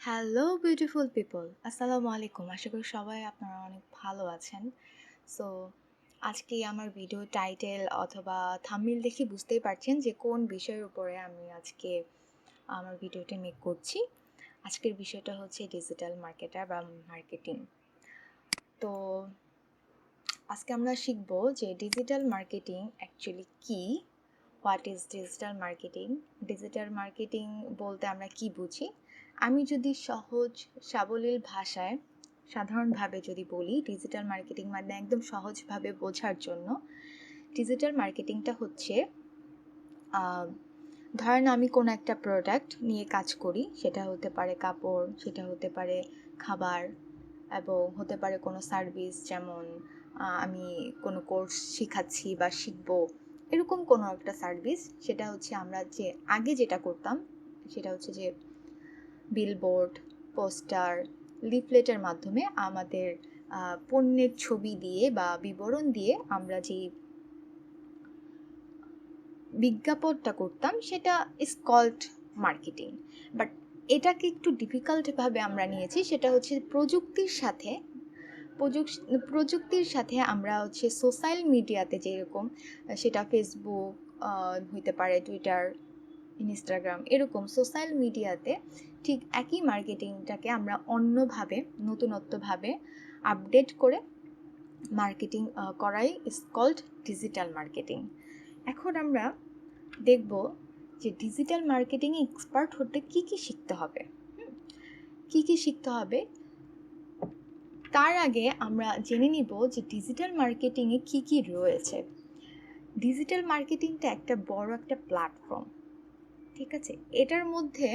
Hello beautiful people, আসসালামু আলাইকুম। আশা করি সবাই আপনারা অনেক ভালো আছেন। সো আজকে আমার ভিডিও টাইটেল অথবা থাম্বনেল দেখে বুঝতেই পারছেন যে কোন বিষয়ের উপরে আমি আজকে আমার ভিডিওটা মেক করছি। আজকের বিষয়টা হচ্ছে ডিজিটাল মার্কেটার বা মার্কেটিং। তো আজকে আমরা শিখব যে ডিজিটাল মার্কেটিং অ্যাকচুয়ালি কী, what is digital marketing. Digital marketing বলতে আমরা কি বুঝি। আমি যদি সহজ সাবলীল ভাষায় সাধারণভাবে যদি বলি, ডিজিটাল মার্কেটিং মানে একদম সহজভাবে বোঝার জন্য, ডিজিটাল মার্কেটিংটা হচ্ছে ধরেন আমি কোনো একটা প্রোডাক্ট নিয়ে কাজ করি, সেটা হতে পারে কাপড়, সেটা হতে পারে খাবার, এবং হতে পারে কোনো সার্ভিস, যেমন আমি কোনো কোর্স শিখাচ্ছি বা শিখবো, এরকম কোনো একটা সার্ভিস। সেটা হচ্ছে আমরা যে আগে যেটা করতাম সেটা হচ্ছে যে বিলবোর্ড, পোস্টার, লিফলেটের মাধ্যমে আমাদের পণ্যের ছবি দিয়ে বা বিবরণ দিয়ে আমরা যেই বিজ্ঞাপনটা করতাম সেটা ইজ কল্ড মার্কেটিং। বাট এটাকে একটু ডিফিকাল্টভাবে আমরা নিয়েছি, সেটা হচ্ছে প্রযুক্তির সাথে আমরা হচ্ছে সোশ্যাল মিডিয়াতে যেরকম, সেটা ফেসবুক হইতে পারে, টুইটার, ইনস্টাগ্রাম, এরকম সোশ্যাল মিডিয়াতে ঠিক একই মার্কেটিংটাকে আমরা অন্যভাবে নতুনত্বভাবে আপডেট করে মার্কেটিং করাই ইজ কল্ড ডিজিটাল মার্কেটিং। এখন আমরা দেখব যে ডিজিটাল মার্কেটিংয়ে এক্সপার্ট হতে কী কী শিখতে হবে। তার আগে আমরা জেনে নিব যে ডিজিটাল মার্কেটিংয়ে কী কী রয়েছে। ডিজিটাল মার্কেটিংটা একটা বড় একটা প্ল্যাটফর্ম, ঠিক আছে? এটার মধ্যে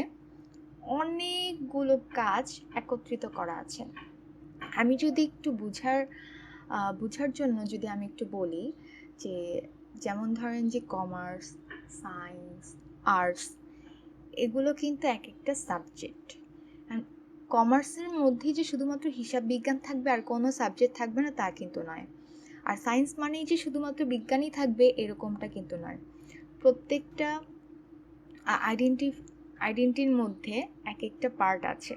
অনেকগুলো কাজ একত্রিত করা আছে। আমি যদি একটু বুঝার জন্য যদি আমি একটু বলি যে, যেমন ধরেন যে কমার্স, সায়েন্স, আর্টস, এগুলো কিন্তু এক একটা সাবজেক্ট। কমার্সের মধ্যেই যে শুধুমাত্র হিসাব বিজ্ঞান থাকবে আর কোনো সাবজেক্ট থাকবে না তা কিন্তু নয়। আর সায়েন্স মানেই যে শুধুমাত্র বিজ্ঞানই থাকবে এরকমটা কিন্তু নয়। প্রত্যেকটা আইডেন্টিটির মধ্যে এক একটা পার্ট আছে।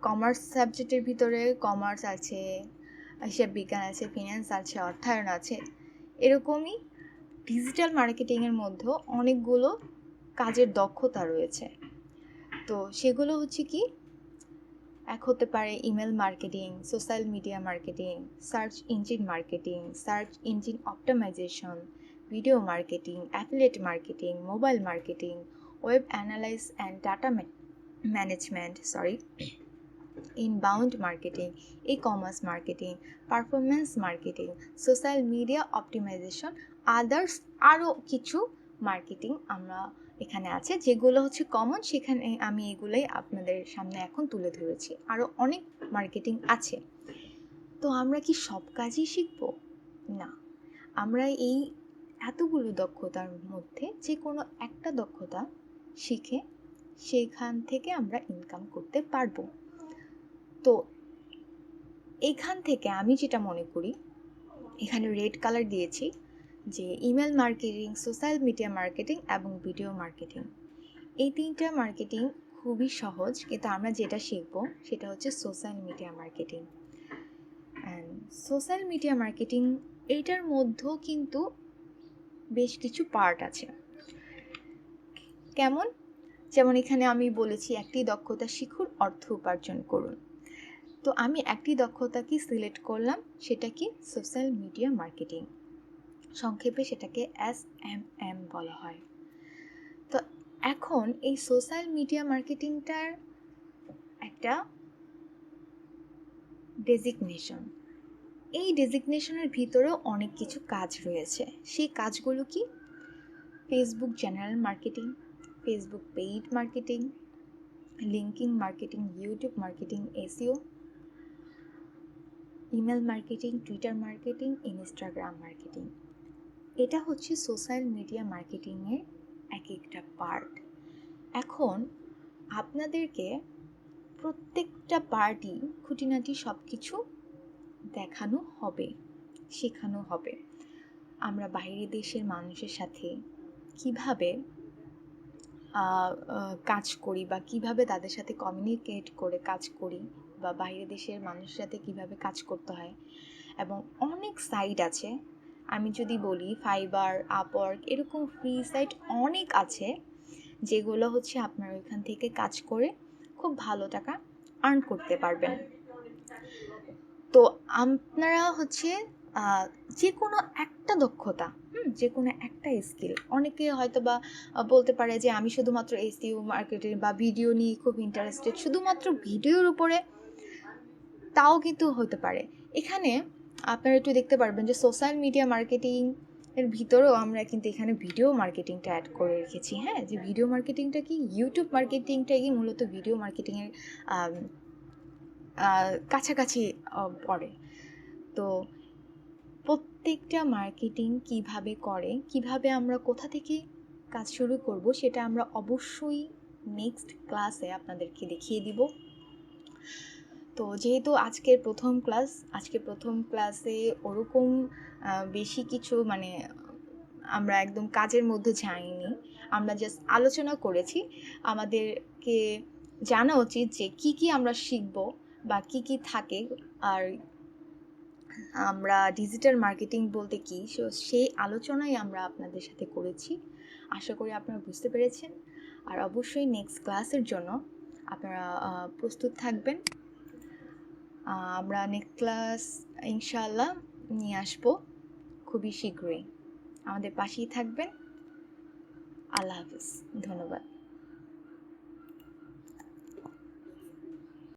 কমার্স সাবজেক্টের ভিতরে কমার্স আছে, হিসাব বিজ্ঞান আছে, ফিন্যান্স আছে, অর্থায়ন আছে। এরকমই ডিজিটাল মার্কেটিংয়ের মধ্যেও অনেকগুলো কাজের দক্ষতা রয়েছে। তো সেগুলো হচ্ছে কি, এক হতে পারে email marketing, social media marketing, search engine marketing, search engine optimisation, video marketing, affiliate marketing, mobile marketing, web analyse and data management, inbound marketing, e commerce marketing, performance marketing, social media optimisation, others আরও কিছু marketing আমরা এখানে আছে, যেগুলো হচ্ছে common. সেখানে আমি এগুলোই আপনাদের সামনে এখন তুলে ধরেছি। আরও অনেক মার্কেটিং আছে। তো আমরা কি সব কাজই শিখব? না, আমরা এই এতগুলো দক্ষতার মধ্যে যে কোনো একটা দক্ষতা শিখে সেখান থেকে আমরা ইনকাম করতে পারবো। তো এখান থেকে আমি যেটা মনে করি, এখানে রেড কালার দিয়েছি যে email marketing, social media marketing এবং ভিডিও মার্কেটিং। এই তিনটা মার্কেটিং খুবই সহজ, কিন্তু আমরা যেটা শিখব সেটা হচ্ছে social media marketing. And social media marketing এইটার মধ্যেও কিন্তু বেশ কিছু পার্ট আছে। কেমন? যেমন এখানে আমি বলেছি একটি দক্ষতা শিখুন, অর্থ উপার্জন করুন। তো আমি একটি দক্ষতাকে সিলেক্ট করলাম, সেটা কি সোশ্যাল মিডিয়া মার্কেটিং, সংক্ষেপে সেটাকে SMM বলা হয়। তো এখন এই সোশ্যাল মিডিয়া মার্কেটিংটার একটা ডেজিগনেশন, এই ডেজিগনেশনের ভিতরেও অনেক কিছু কাজ রয়েছে। সেই কাজগুলো কি? Facebook general marketing, Facebook paid marketing, linking marketing, YouTube marketing, SEO, email marketing, Twitter marketing, Instagram marketing. এটা হচ্ছে সোশ্যাল মিডিয়া মার্কেটিংয়ের এক একটা পার্ট। এখন আপনাদেরকে প্রত্যেকটা পার্টই খুঁটিনাটি সব কিছু দেখানো হবে, শেখানো হবে। আমরা বাইরের দেশের মানুষের সাথে কিভাবে কাজ করি বা কিভাবে তাদের সাথে কমিউনিকেট করে কাজ করি বা বাইরে দেশের মানুষের সাথে কিভাবে কাজ করতে হয়। এবং অনেক সাইট আছে, আমি যদি বলি ফাইবার, আপওয়ার্ক, এরকম ফ্রি সাইট অনেক আছে যেগুলো হচ্ছে আপনারা ওইখান থেকে কাজ করে খুব ভালো টাকা আর্ন করতে পারবেন। তো আপনারা হচ্ছে যে কোনো একটা দক্ষতা, যে কোনো একটা স্কিল, অনেকে হয়তো বা বলতে পারে যে আমি শুধুমাত্র এসইও মার্কেটিং বা ভিডিও নিয়ে খুব ইন্টারেস্টেড, শুধুমাত্র ভিডিওর উপরে, তাও কিন্তু হতে পারে। এখানে আপনারা একটু দেখতে পারবেন যে সোশ্যাল মিডিয়া মার্কেটিং এর ভিতরেও আমরা কিন্তু এখানে ভিডিও মার্কেটিংটা অ্যাড করে রেখেছি। হ্যাঁ, যে ভিডিও মার্কেটিংটা কি, ইউটিউব মার্কেটিংটাই মূলত ভিডিও মার্কেটিংয়ের কাছাকাছি পড়ে। তো প্রত্যেকটা মার্কেটিং কিভাবে করে, কিভাবে আমরা কোথা থেকে কাজ শুরু করব, সেটা আমরা অবশ্যই নেক্সট ক্লাসে আপনাদেরকে দেখিয়ে দিব। তো যেহেতু আজকের প্রথম ক্লাসে ওরকম বেশি কিছু মানে আমরা একদম কাজের মধ্যে যাইনি, আমরা জাস্ট আলোচনা করেছি। আমাদেরকে জানা উচিত যে কি কি আমরা শিখব বা কি কি থাকে, আর আমরা ডিজিটাল মার্কেটিং বলতে কি, সেই আলোচনাই আমরা আপনাদের সাথে করেছি। আশা করি আপনারা বুঝতে পেরেছেন। আর অবশ্যই নেক্সট ক্লাসের জন্য আপনারা প্রস্তুত থাকবেন। আমরা নেক্সট ক্লাস ইনশাআল্লাহ নিয়ে আসবো খুবই শীঘ্রই। আমাদের পাশেই থাকবেন। আল্লাহ হাফিজ, ধন্যবাদ।